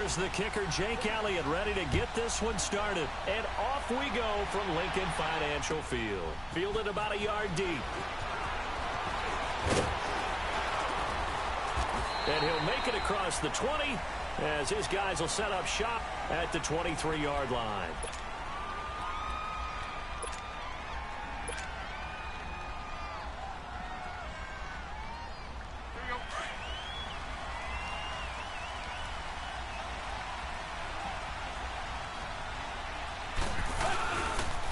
Here's the kicker, Jake Elliott, ready to get this one started. And off we go from Lincoln Financial Field. Fielded about a yard deep. And he'll make it across the 20 as his guys will set up shop at the 23-yard line.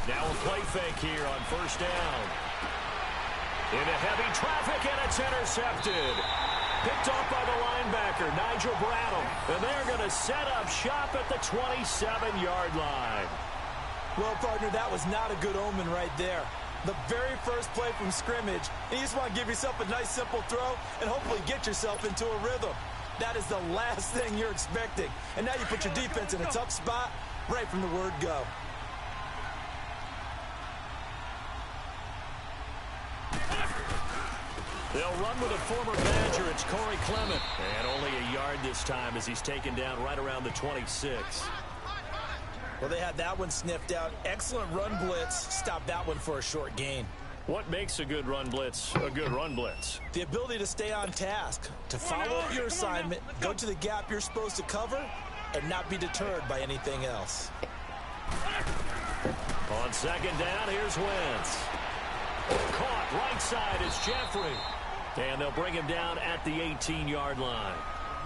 Now a play fake here on first down. Into heavy traffic, and it's intercepted. Picked off by the linebacker, Nigel Bradham. And they're going to set up shop at the 27-yard line. Well, partner, that was not a good omen right there. The very first play from scrimmage, and you just want to give yourself a nice, simple throw and hopefully get yourself into a rhythm. That is the last thing you're expecting. And now you put your defense in a tough spot right from the word go. They'll run with a former Badger. It's Corey Clement. And only a yard this time as he's taken down right around the 26. Well, they had that one sniffed out. Excellent run blitz. Stopped that one for a short gain. What makes a good run blitz a good run blitz? The ability to stay on task, to follow up your assignment, go to the gap you're supposed to cover, and not be deterred by anything else. On second down, here's Wentz. Caught right side is Jeffrey. And they'll bring him down at the 18-yard line.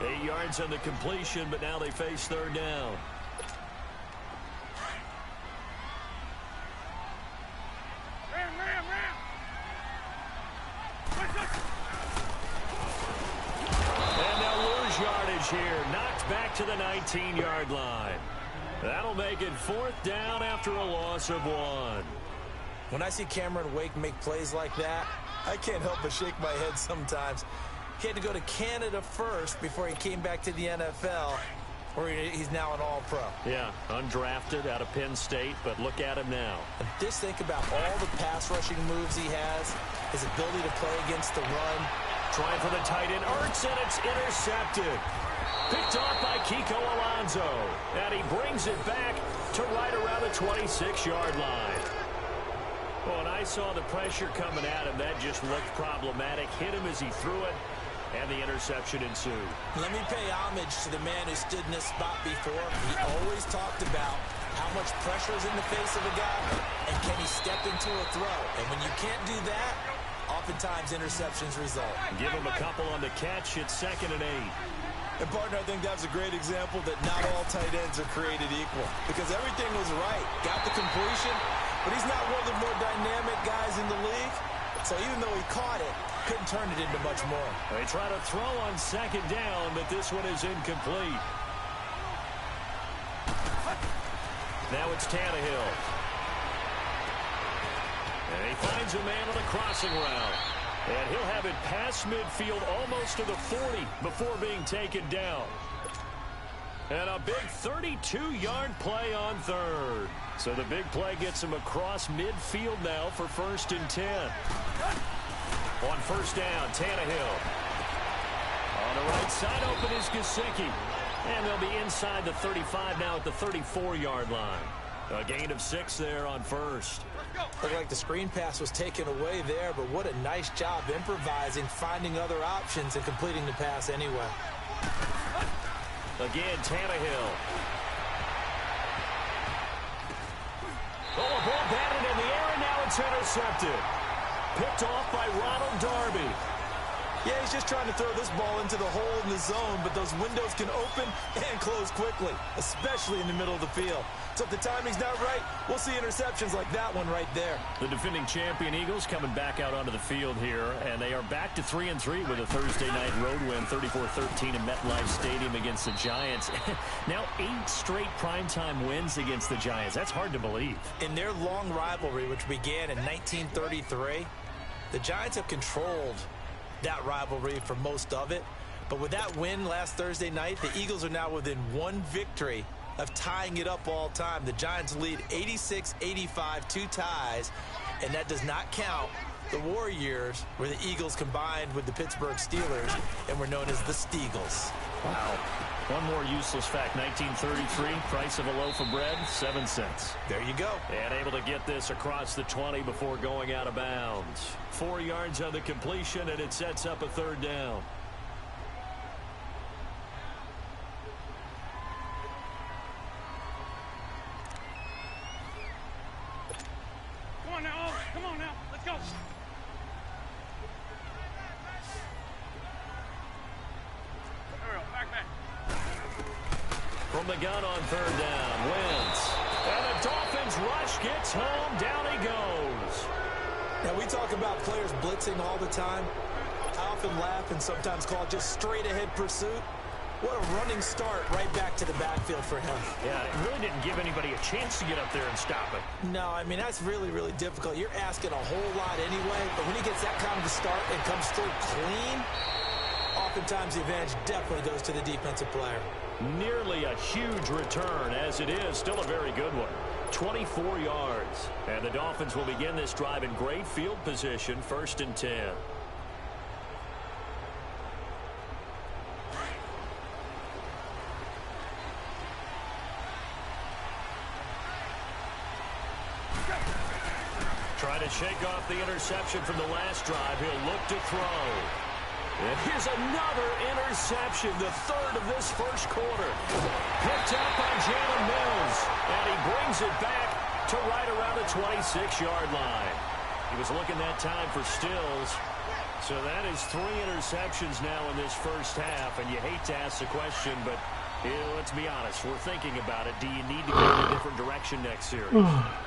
8 yards on the completion, but now they face third down. And they'll lose yardage here. Knocked back to the 19-yard line. That'll make it fourth down after a loss of 1. When I see Cameron Wake make plays like that, I can't help but shake my head sometimes. He had to go to Canada first before he came back to the NFL, where he's now an All-Pro. Yeah, undrafted out of Penn State, but look at him now. And just think about all the pass rushing moves he has, his ability to play against the run. Trying for the tight end, Ertz, and it's intercepted. Picked off by Kiko Alonso. And he brings it back to right around the 26-yard line. Well, and I saw the pressure coming at him. That just looked problematic. Hit him as he threw it, and the interception ensued. Let me pay homage to the man who stood in this spot before. He always talked about how much pressure is in the face of a guy, and can he step into a throw. And when you can't do that, oftentimes interceptions result. Give him a couple on the catch. It's 2nd and 8. And, partner, I think that's a great example that not all tight ends are created equal, because everything was right. Got the completion, but he's not one of the more dynamic guys in the league. So even though he caught it, couldn't turn it into much more. They try to throw on second down, but this one is incomplete. Now it's Tannehill. And he finds a man on the crossing route. And he'll have it past midfield almost to the 40 before being taken down. And a big 32-yard play on third. So the big play gets him across midfield now for 1st and 10. On first down, Tannehill. On the right side, open is Gesicki. And they'll be inside the 35 now at the 34-yard line. A gain of 6 there on first. Looked like the screen pass was taken away there, but what a nice job improvising, finding other options, and completing the pass anyway. Again, Tannehill. Oh, a ball batted in the air, and now it's intercepted. Picked off by Ronald Darby. Yeah, he's just trying to throw this ball into the hole in the zone, but those windows can open and close quickly, especially in the middle of the field. So if the timing's not right, we'll see interceptions like that one right there. The defending champion Eagles coming back out onto the field here, and they are back to 3-3 with a Thursday night road win, 34-13 in MetLife Stadium against the Giants. Now 8 straight primetime wins against the Giants. That's hard to believe. In their long rivalry, which began in 1933, the Giants have controlled that rivalry for most of it. But with that win last Thursday night, the Eagles are now within 1 victory of tying it up all time. The Giants lead 86-85, 2 ties, and that does not count the war years where the Eagles combined with the Pittsburgh Steelers and were known as the Steagles. Wow. One more useless fact. 1933, price of a loaf of bread, 7 cents. There you go. And able to get this across the 20 before going out of bounds. 4 yards on the completion, and it sets up a third down. Come on now. Let's go. Back. From the gun on third down, Wentz. And the Dolphins rush gets home. Down he goes. Now, we talk about players blitzing all the time. I often laugh and sometimes call it just straight-ahead pursuit. What a running start right back to the backfield for him. Yeah, it really didn't give anybody a chance to get up there and stop it. No, I mean, that's really, really difficult. You're asking a whole lot anyway, but when he gets that kind of a start and comes through clean, oftentimes the advantage definitely goes to the defensive player. Nearly a huge return, as it is still a very good one. 24 yards. And the Dolphins will begin this drive in great field position, 1st and 10. Trying to shake off the interception from the last drive. He'll look to throw. And here's another interception, the third of this first quarter. Picked up by Jalen Mills. And he brings it back to right around the 26-yard line. He was looking that time for Stills. So that is 3 interceptions now in this first half. And you hate to ask the question, but let's be honest. We're thinking about it. Do you need to go in a different direction next series?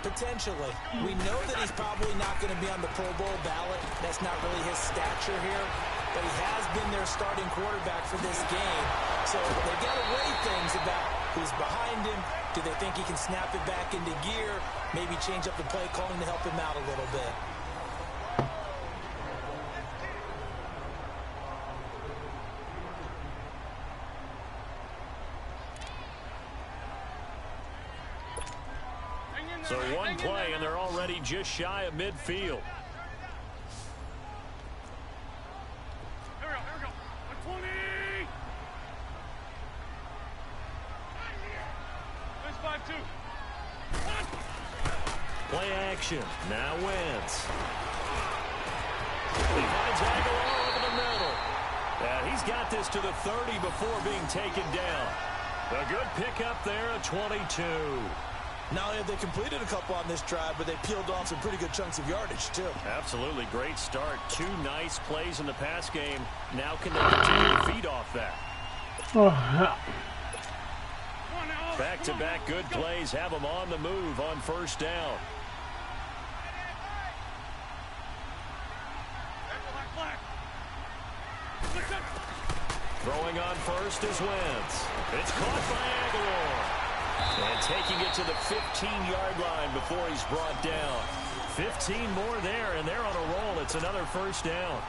Potentially. We know that he's probably not going to be on the Pro Bowl ballot. That's not really his stature here. But he has been their starting quarterback for this game. So they've got to weigh things about who's behind him. Do they think he can snap it back into gear? Maybe change up the play calling to help him out a little bit. So one play, and they're already just shy of midfield. Here we go. 120. There's 5-2. Play action. Now Wentz. He finds Aguilar over the middle. And he's got this to the 30 before being taken down. A good pickup there at 22. Not only have they completed a couple on this drive, but they peeled off some pretty good chunks of yardage, too. Absolutely. Great start. 2 nice plays in the pass game. Now can they continue to feed off that? Back-to-back good plays have them on the move on first down. Throwing on first is Wentz. It's caught by Aguilar. And taking it to the 15-yard line before he's brought down. 15 more there, and they're on a roll. It's another first down.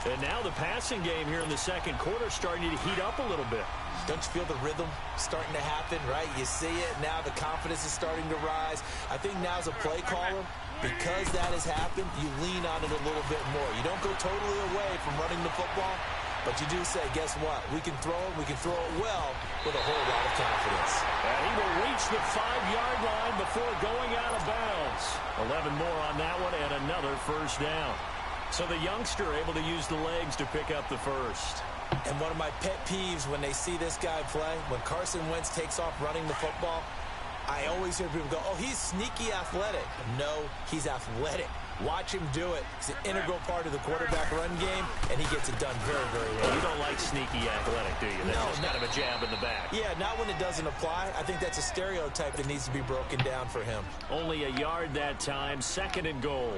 And now the passing game here in the second quarter starting to heat up a little bit. Don't you feel the rhythm starting to happen, right? You see it. Now the confidence is starting to rise. I think now as a play caller, because that has happened, you lean on it a little bit more. You don't go totally away from running the football, but you do say, guess what? We can throw it. We can throw it well with a whole lot of confidence. And he will reach the 5-yard line before going out of bounds. 11 more on that one and another first down. So the youngster able to use the legs to pick up the first. And one of my pet peeves when they see this guy play, when Carson Wentz takes off running the football, I always hear people go, oh, he's sneaky athletic. No, he's athletic. Watch him do it. It's an integral part of the quarterback run game, and he gets it done very, very well. You don't like sneaky athletic, do you? That's just kind of a jab in the back. Yeah, not when it doesn't apply. I think that's a stereotype that needs to be broken down for him. Only a yard that time, 2nd and goal.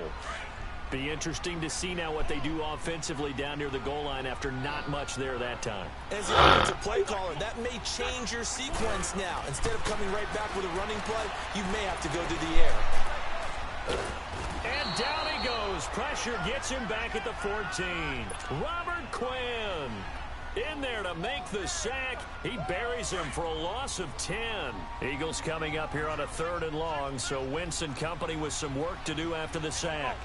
Be interesting to see now what they do offensively down near the goal line after not much there that time. As an offensive play caller, that may change your sequence now. Instead of coming right back with a running play, you may have to go to the air. And down he goes. Pressure gets him back at the 14. Robert Quinn in there to make the sack. He buries him for a loss of 10. Eagles coming up here on a 3rd and long, so Wentz and company with some work to do after the sack.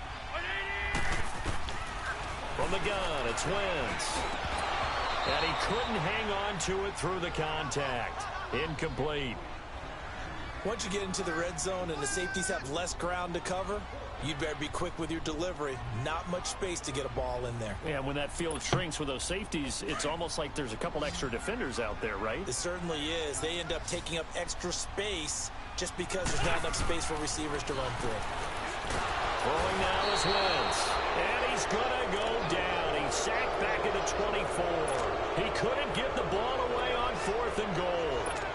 From the gun, it's Wentz. And he couldn't hang on to it through the contact. Incomplete. Once you get into the red zone and the safeties have less ground to cover, you'd better be quick with your delivery. Not much space to get a ball in there. Yeah, when that field shrinks with those safeties, it's almost like there's a couple extra defenders out there, right? It certainly is. They end up taking up extra space just because there's not enough space for receivers to run through. Throwing now is Wentz. And he's going to go down. He's sacked back at the 24. He couldn't give the ball away on 4th and goal.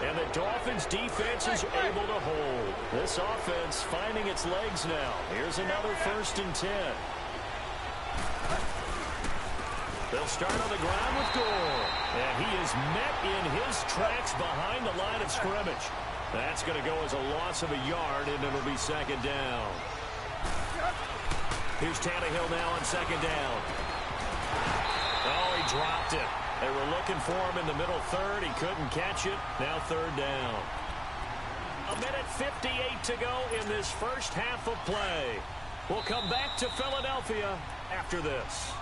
And the Dolphins' defense is able to hold. This offense finding its legs now. Here's another 1st and 10. They'll start on the ground with Gore. And he is met in his tracks behind the line of scrimmage. That's going to go as a loss of a yard, and it'll be 2nd down. Here's Tannehill now on 2nd down. Oh, he dropped it. They were looking for him in the middle third. He couldn't catch it. Now 3rd down. 1:58 to go in this first half of play. We'll come back to Philadelphia after this.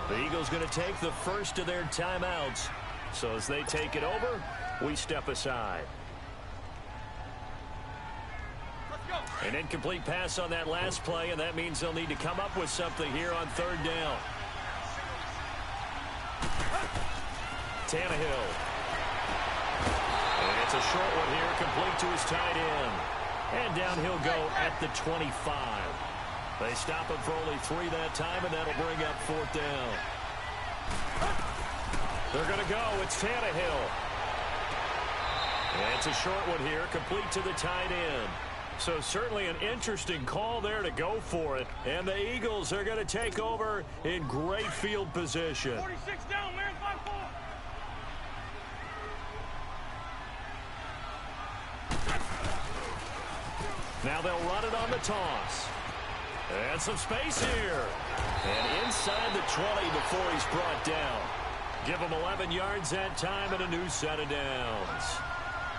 The Eagles going to take the first of their timeouts. So as they take it over, we step aside. An incomplete pass on that last play, and that means they'll need to come up with something here on 3rd down. Tannehill. And it's a short one here, complete to his tight end. And down he'll go at the 25. They stop him for only 3 that time, and that'll bring up 4th down. They're going to go. It's Tannehill. And it's a short one here, complete to the tight end. So certainly an interesting call there to go for it. And the Eagles are going to take over in great field position. 46 down, man, 5-4. Now they'll run it on the toss. And some space here. And inside the 20 before he's brought down. Give him 11 yards that time and a new set of downs.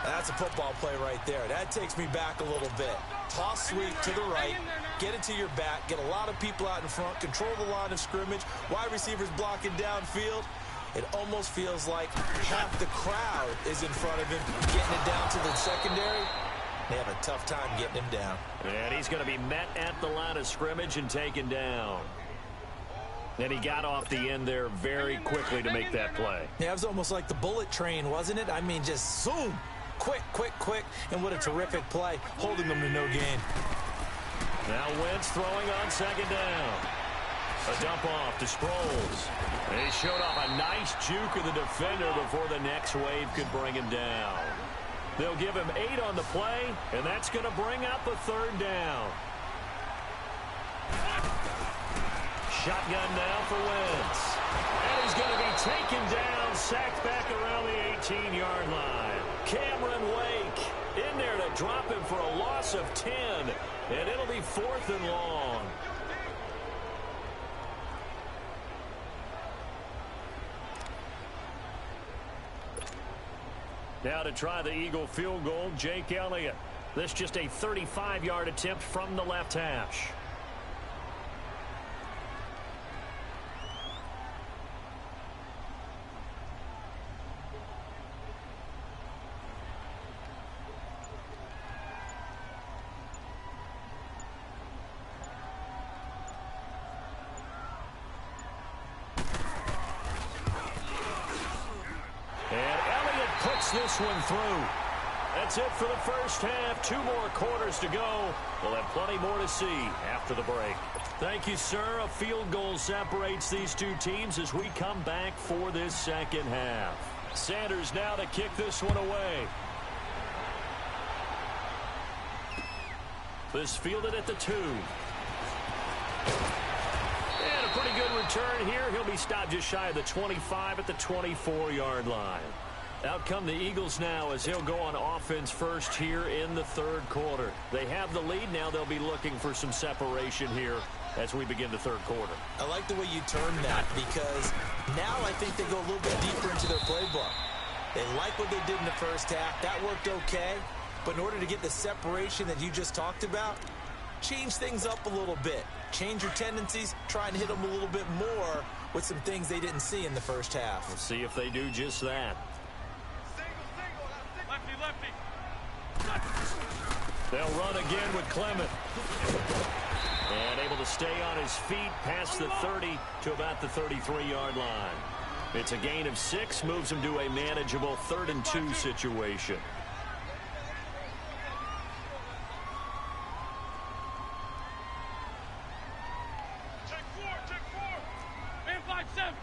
That's a football play right there. That takes me back a little bit. Toss sweep to the right, get it to your back, get a lot of people out in front, control the line of scrimmage, wide receivers blocking downfield. It almost feels like half the crowd is in front of him, getting it down to the secondary. They have a tough time getting him down. And he's going to be met at the line of scrimmage and taken down. And he got off the end there very quickly to make that play. Yeah, it was almost like the bullet train, wasn't it? I mean, just zoom. Quick, quick, quick. And what a terrific play, holding them to no gain. Now Wentz throwing on 2nd down. A dump off to Sproles. And he showed off a nice juke of the defender before the next wave could bring him down. They'll give him 8 on the play, and that's going to bring up a 3rd down. Shotgun now for Wentz. And he's going to be taken down, sacked back around the 18-yard line. Cameron Wake in there to drop him for a loss of 10, and it'll be 4th and long. Now to try the Eagle field goal, Jake Elliott. This just a 35-yard attempt from the left hash. This one through. That's it for the first half. 2 more quarters to go. We'll have plenty more to see after the break. Thank you, sir. A field goal separates these two teams as we come back for this second half. Sanders now to kick this one away. This fielded at the 2. And a pretty good return here. He'll be stopped just shy of the 25 at the 24-yard line. Out come the Eagles now as he'll go on offense first here in the 3rd quarter. They have the lead. Now they'll be looking for some separation here as we begin the 3rd quarter. I like the way you term that because now I think they go a little bit deeper into their playbook. They like what they did in the first half. That worked okay. But in order to get the separation that you just talked about, change things up a little bit. Change your tendencies, try and hit them a little bit more with some things they didn't see in the first half. We'll see if they do just that. Lefty, lefty. They'll run again with Clement. And able to stay on his feet past the 30 to about the 33-yard line. It's a gain of 6, moves him to a manageable 3rd and 2 situation. Check 4. Man 5-7.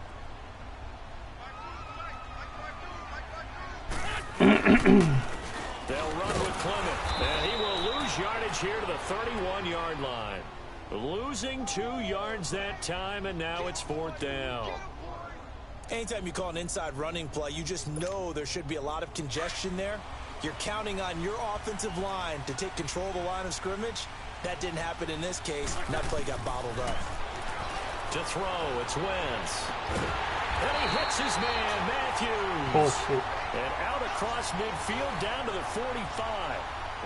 They'll run with Clement, and he will lose yardage here to the 31-yard line. Losing 2 yards that time, and now it's 4th down. Anytime you call an inside running play, you just know there should be a lot of congestion there. You're counting on your offensive line to take control of the line of scrimmage. That didn't happen in this case. And that play got bottled up. To throw, it's Wentz. And he hits his man, Matthews. And out across midfield down to the 45.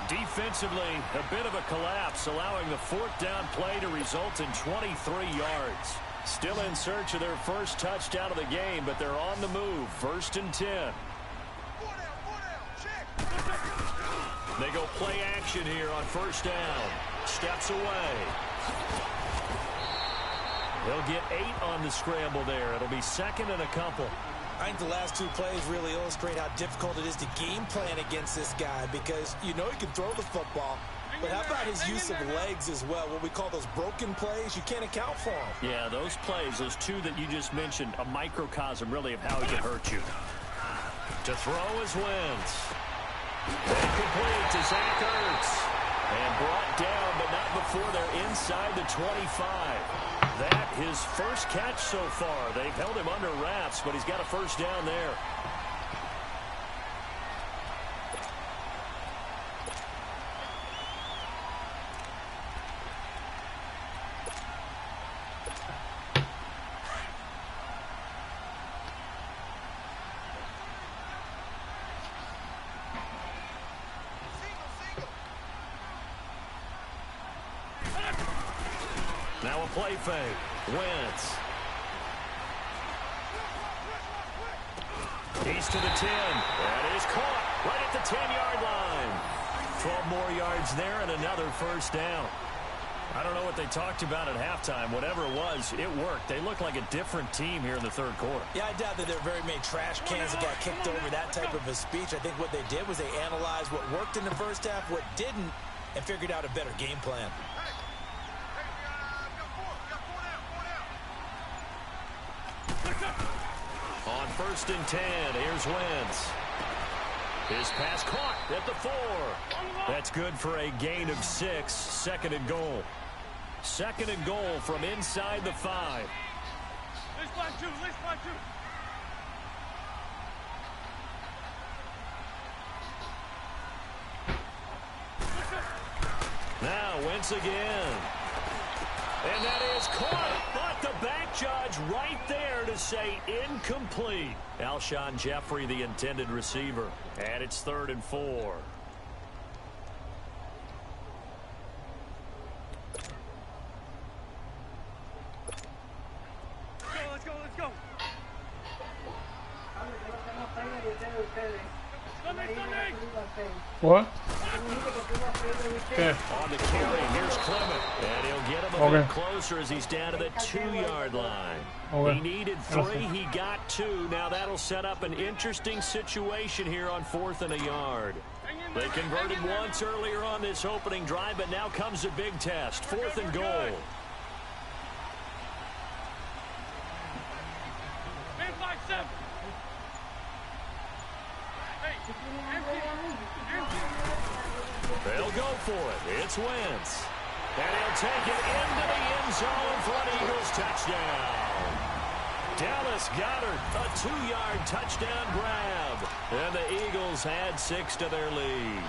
Defensively, a bit of a collapse, allowing the 4th down play to result in 23 yards. Still in search of their first touchdown of the game, but they're on the move. 1st and 10. They go play action here on 1st down. Steps away. They'll get 8 on the scramble there. It'll be 2nd and a couple. I think the last 2 plays really illustrate how difficult it is to game plan against this guy, because you know he can throw the football, but how about his use of legs as well? What we call those broken plays, you can't account for them. Yeah, those plays, those 2 that you just mentioned, a microcosm really of how he can hurt you. To throw is Wentz. Incomplete to Zach Ertz. And brought down, but not before they're inside the 25. That his first catch so far. They've held him under wraps, but he's got a 1st down there. Now a play fake. Wentz. He's to the 10. That is caught right at the 10-yard line. 12 more yards there and another 1st down. I don't know what they talked about at halftime. Whatever it was, it worked. They look like a different team here in the 3rd quarter. Yeah, I doubt that there are very many trash cans that got kicked over that type of a speech. I think what they did was they analyzed what worked in the first half, what didn't, and figured out a better game plan. On 1st and 10, here's Wentz. His pass caught at the 4. That's good for a gain of 6. 2nd and goal. 2nd and goal from inside the 5. Let's 5-2. Now Wentz again. And that is caught, but the back judge right there to say incomplete. Alshon Jeffrey, the intended receiver. And it's 3rd and 4. Let's go. What? On the carry, here's Clement. And he'll get him a bit closer as he's down to the 2-yard line. He needed 3, he got 2. Now that'll set up an interesting situation here on 4th and a yard. They converted once earlier on this opening drive, but now comes a big test. 4th and goal. Man 5-7. They'll go for it. It's Wentz. And he'll take it into the end zone for an Eagles touchdown. Dallas Goedert, a 2-yard touchdown grab. And the Eagles add 6 to their lead.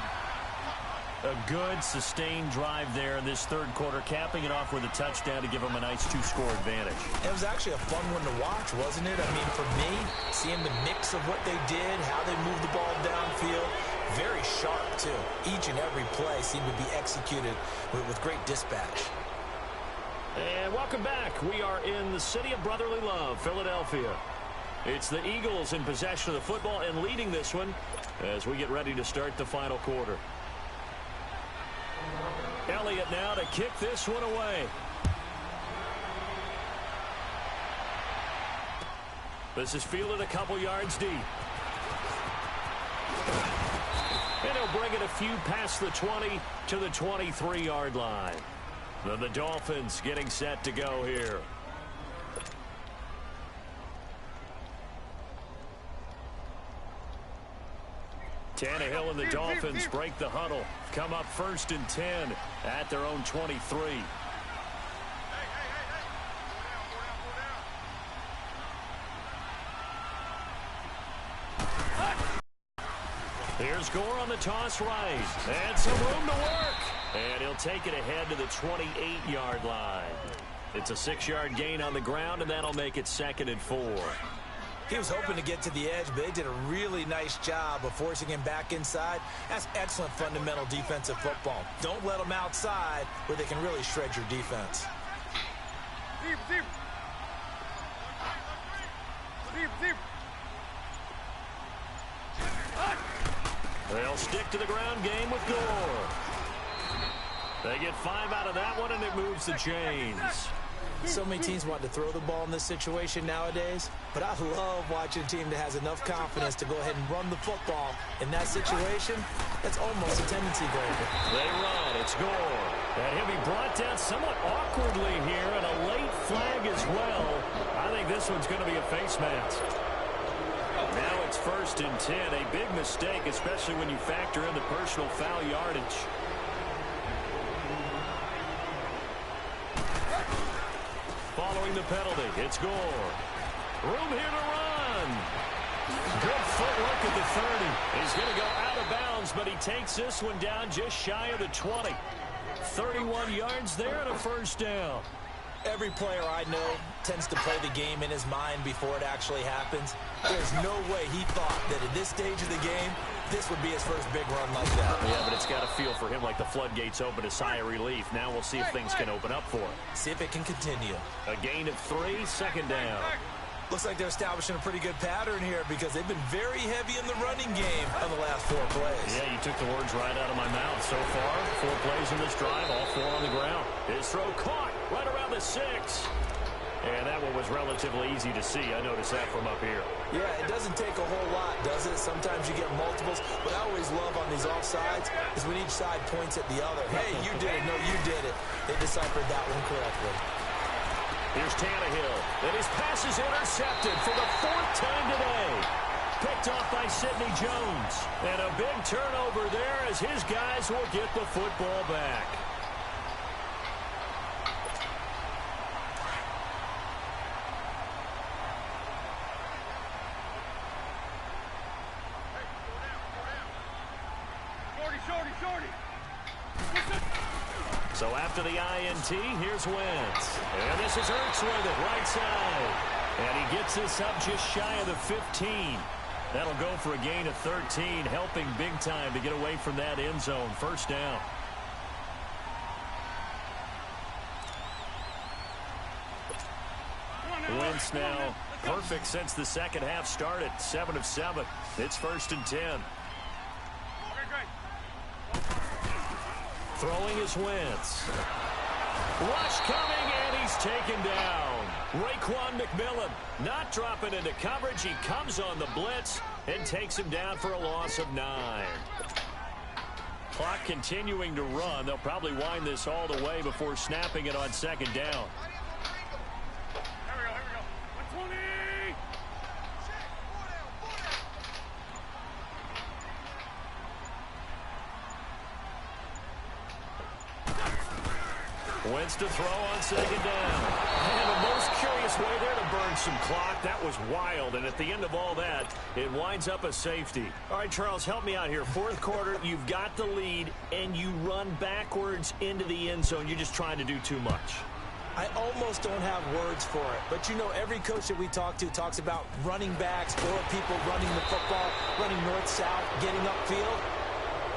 A good, sustained drive there in this 3rd quarter, capping it off with a touchdown to give them a nice 2-score advantage. It was actually a fun one to watch, wasn't it? I mean, for me, seeing the mix of what they did, how they moved the ball downfield, Very sharp, too. Each and every play seemed to be executed with great dispatch. And welcome back. We are in the city of brotherly love, Philadelphia. It's the Eagles in possession of the football and leading this one as we get ready to start the final quarter. Elliott now to kick this one away. This is fielded a couple yards deep. And he'll bring it a few past the 20 to the 23-yard line. The Dolphins getting set to go here. Tannehill and the Dolphins break the huddle. Come up 1st and 10 at their own 23. Here's Gore on the toss right. And some room to work. And he'll take it ahead to the 28-yard line. It's a 6-yard gain on the ground, and that'll make it 2nd and 4. He was hoping to get to the edge, but they did a really nice job of forcing him back inside. That's excellent fundamental defensive football. Don't let them outside where they can really shred your defense. Deep, deep. Deep, deep. They'll stick to the ground game with Gore. They get 5 out of that one, and it moves the chains. So many teams want to throw the ball in this situation nowadays, but I love watching a team that has enough confidence to go ahead and run the football. In that situation, that's almost a tendency breaker. They run. It's Gore. And he'll be brought down somewhat awkwardly here, and a late flag as well. I think this one's going to be a face mask. Now it's 1st and 10. A big mistake, especially when you factor in the personal foul yardage. Following the penalty, it's Gore. Room here to run. Good footwork at the 30. He's going to go out of bounds, but he takes this one down just shy of the 20. 31 yards there and a 1st down. Every player I know tends to play the game in his mind before it actually happens. There's no way he thought that at this stage of the game, this would be his first big run like that. Yeah, but it's got to feel for him like the floodgates open, a sigh of relief. Now we'll see if things can open up for him. See if it can continue. A gain of 3, 2nd down. Looks like they're establishing a pretty good pattern here because they've been very heavy in the running game on the last 4 plays. Yeah, you took the words right out of my mouth. So far, 4 plays in this drive, all 4 on the ground. His throw caught right around the 6. And that one was relatively easy to see. I noticed that from up here. Yeah, it doesn't take a whole lot, does it? Sometimes you get multiples. What I always love on these offsides is when each side points at the other. Hey, you did it. No, you did it. They deciphered that one correctly. Here's Tannehill, and his pass is intercepted for the 4th time today. Picked off by Sidney Jones. And a big turnover there as his guys will get the football back. So after the INT, here's Wentz. And this is Ertz with it, right side. And he gets this up just shy of the 15. That'll go for a gain of 13, helping big time to get away from that end zone. 1st down. Wentz now perfect since the 2nd half started. 7 of 7. It's 1st and 10. Throwing is Wentz. Rush coming, and he's taken down. Raekwon McMillan not dropping into coverage. He comes on the blitz and takes him down for a loss of 9. Clock continuing to run. They'll probably wind this all the way before snapping it on 2nd down. Here we go. 120. Wentz to throw on 2nd down. And the most curious way there to burn some clock. That was wild. And at the end of all that, it winds up a safety. All right, Charles, help me out here. 4th quarter, you've got the lead, and you run backwards into the end zone. You're just trying to do too much. I almost don't have words for it. But, you know, every coach that we talk to talks about running backs or people running the football, running north-south, getting upfield.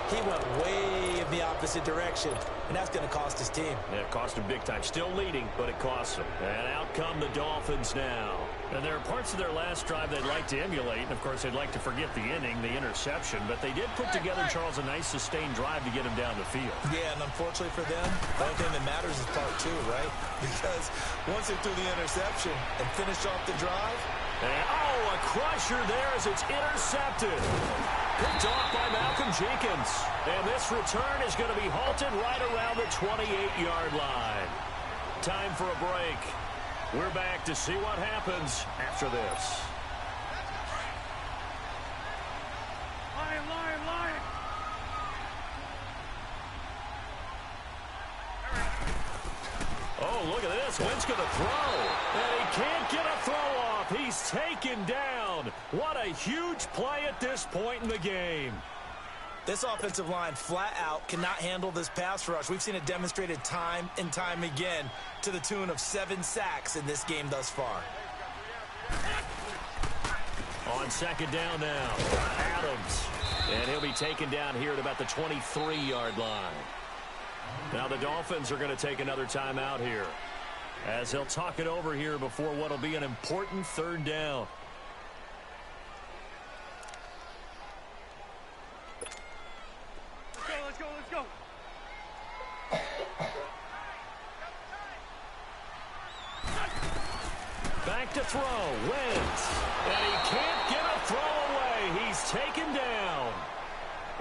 He went way in the opposite direction, and that's going to cost his team. Yeah, it cost him big time. Still leading, but it costs him. And out come the Dolphins now. And there are parts of their last drive they'd like to emulate. And, of course, they'd like to forget the inning, the interception. But they did put together, Charles, a nice sustained drive to get him down the field. Yeah, and unfortunately for them, the only thing that matters is part two, right? Because once they threw the interception and finished off the drive. And, oh, a crusher there as it's intercepted. Picked off by Malcolm Jenkins. And this return is going to be halted right around the 28-yard line. Time for a break. We're back to see what happens after this. Lion, lion, lion. Oh, look at this. Wentz going to throw. And he can't get a throw off. He's taken down. What a huge play at this point in the game. This offensive line flat out cannot handle this pass rush. We've seen it demonstrated time and time again to the tune of 7 sacks in this game thus far. On second down now, Adams. And he'll be taken down here at about the 23-yard line. Now the Dolphins are going to take another timeout here, as they'll talk it over here before what will be an important third down. Let's go, let's go. Back to throw, Wentz. And he can't get a throw away. He's taken down.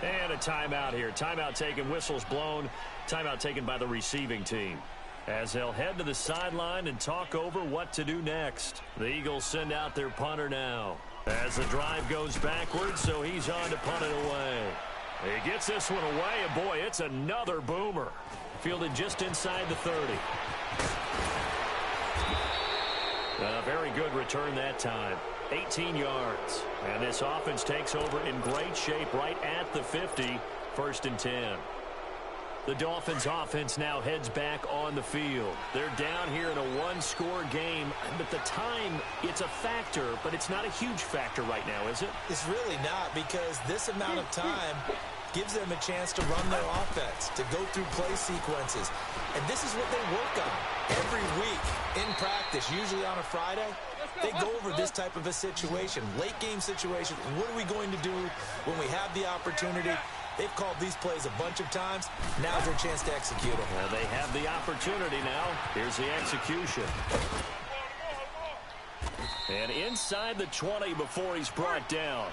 And a timeout here. Timeout taken, whistles blown. Timeout taken by the receiving team, as they'll head to the sideline and talk over what to do next. The Eagles send out their punter now, as the drive goes backwards, so he's on to punt it away. He gets this one away, and boy, it's another boomer. Fielded just inside the 30. A very good return that time. 18 yards. And this offense takes over in great shape right at the 50. 1st and 10. The Dolphins offense now heads back on the field. They're down here in a one-score game, but the time, it's a factor, but it's not a huge factor right now, is it? It's really not, because this amount of time gives them a chance to run their offense, to go through play sequences. And this is what they work on every week in practice, usually on a Friday. They go over this type of a situation, late game situation. What are we going to do when we have the opportunity? They've called these plays a bunch of times. Now's their chance to execute them. Well, they have the opportunity now. Here's the execution. And inside the 20 before he's brought down.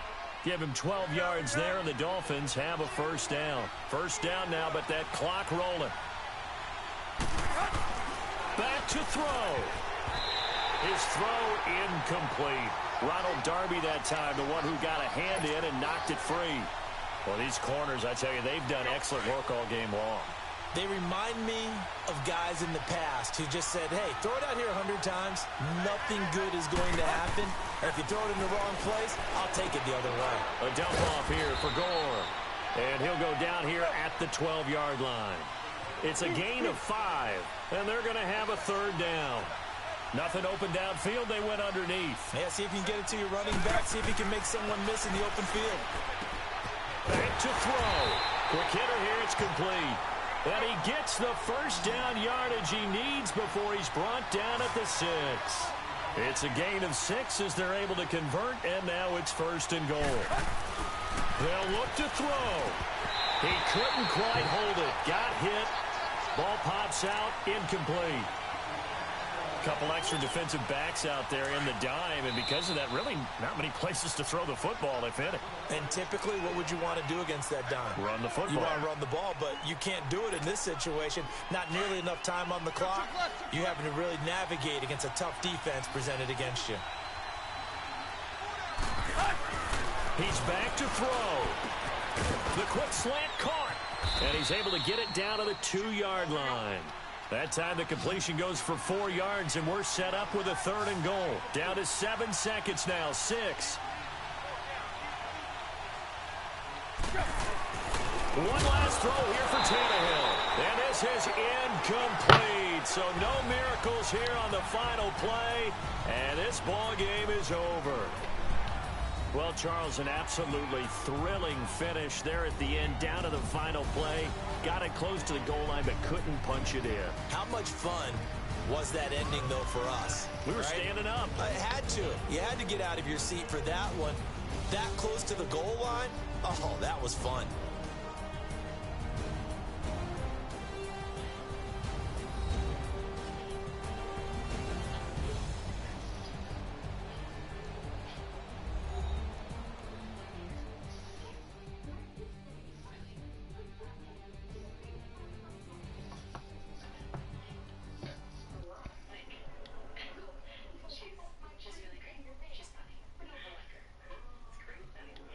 Give him 12 yards there, and the Dolphins have a first down. First down now, but that clock rolling. Back to throw. His throw incomplete. Ronald Darby that time, the one who got a hand in and knocked it free. Well, these corners, I tell you, they've done excellent work all game long. They remind me of guys in the past who just said, hey, throw it out here 100 times. Nothing good is going to happen. And if you throw it in the wrong place, I'll take it the other way. A dump off here for Gore. And he'll go down here at the 12-yard line. It's a gain of 5, and they're going to have a third down. Nothing open downfield. They went underneath. Yeah, see if you can get it to your running back. See if you can make someone miss in the open field. Back to throw. Quick hitter here. It's complete. And he gets the first down yardage he needs before he's brought down at the 6. It's a gain of 6 as they're able to convert, and now it's 1st and goal. They'll look to throw. He couldn't quite hold it. Got hit. Ball pops out. Incomplete. Couple extra defensive backs out there in the dime, and because of that, really not many places to throw the football, if any. And typically, what would you want to do against that dime? Run the football. You want to run the ball, but you can't do it in this situation. Not nearly enough time on the clock. You having to really navigate against a tough defense presented against you. He's back to throw. The quick slant caught, and he's able to get it down to the 2-yard line. That time the completion goes for 4 yards, and we're set up with a 3rd and goal. Down to 7 seconds now. 6. One last throw here for Tannehill. And this is incomplete. So no miracles here on the final play. And this ball game is over. Well, Charles, an absolutely thrilling finish there at the end, down to the final play. Got it close to the goal line, but couldn't punch it in. How much fun was that ending, though, for us? We were standing up. I had to. You had to get out of your seat for that one. That close to the goal line? Oh, that was fun.